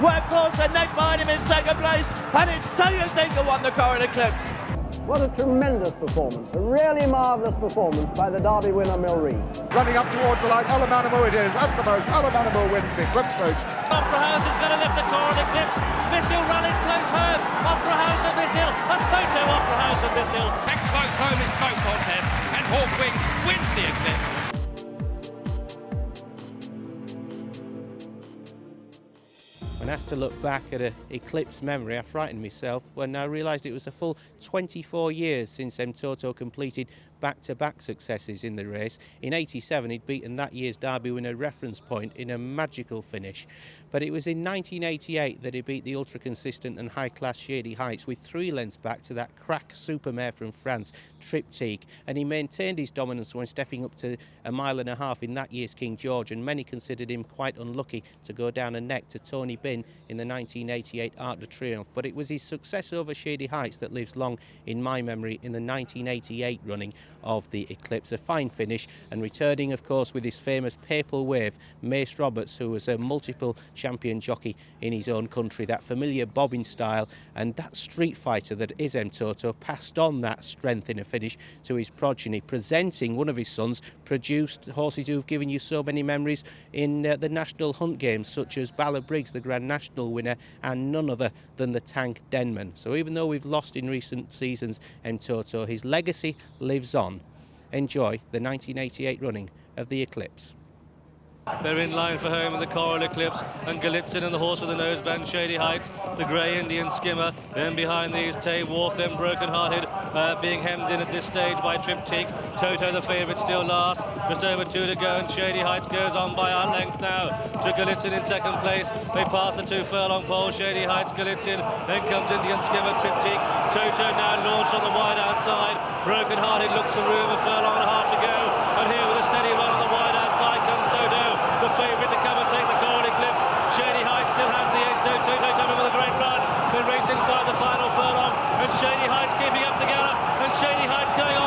Workhorse and neck behind him in second place, and it's So You Think who won the Coral Eclipse. What a tremendous performance, a really marvellous performance by the Derby winner, Mill Reed. Running up towards the line, Alamanamo it is, at the most, Alamanamo wins the Eclipse stage. Opera House is going to lift the Coral Eclipse. Missil rallies close home. Opera House and Missil, a photo Opera House and Missil. Back close home in smoke contest, and Hawkwing wins the Eclipse. When asked to look back at an Eclipse memory, I frightened myself when I realised it was a full 24 years since Mtoto completed back-to-back successes in the race. In '87, he'd beaten that year's Derby winner Reference Point in a magical finish. But it was in 1988 that he beat the ultra-consistent and high-class Shady Heights with 3 lengths back to that crack supermare from France, Triptyque, and he maintained his dominance when stepping up to 1.5 miles in that year's King George, and many considered him quite unlucky to go down a neck to Tony Bin in the 1988 Arc de Triomphe. But it was his success over Shady Heights that lives long in my memory in the 1988 running of the Eclipse. A fine finish, and returning of course with his famous Papal Wave, Mace Roberts, who was a multiple champion jockey in his own country. That familiar bobbing style and that street fighter that is Mtoto passed on that strength in a finish to his progeny, presenting one of his sons, produced horses who've given you so many memories in the National Hunt Games, such as Bala Briggs, the Grand National winner, and none other than the Tank Denman. So even though we've lost in recent seasons Mtoto, his legacy lives on. Enjoy the 1988 running of the Eclipse. They're in line for home in the Coral Eclipse, and Galitzin and the horse with the noseband, Shady Heights, the grey Indian Skimmer. Then behind these, Tay Wharf, then Broken Hearted, being hemmed in at this stage by Triptyque. Toto, the favourite, still last. Just over 2 to go, and Shady Heights goes on by our length now to Galitzin in second place. They pass the 2 furlong pole, Shady Heights, Galitzin. Then comes Indian Skimmer, Triptyque. Toto now launched on the wide outside. Broken Hearted looks the room, 1.5 furlongs to go. And here with a steady run on the wide outside comes Toto, the favourite to come and take the Coral Eclipse. Shady Heights still has the edge. Toto coming with a great run. They race inside the final furlong, and Shady Heights keeping up together, and Shady Heights going on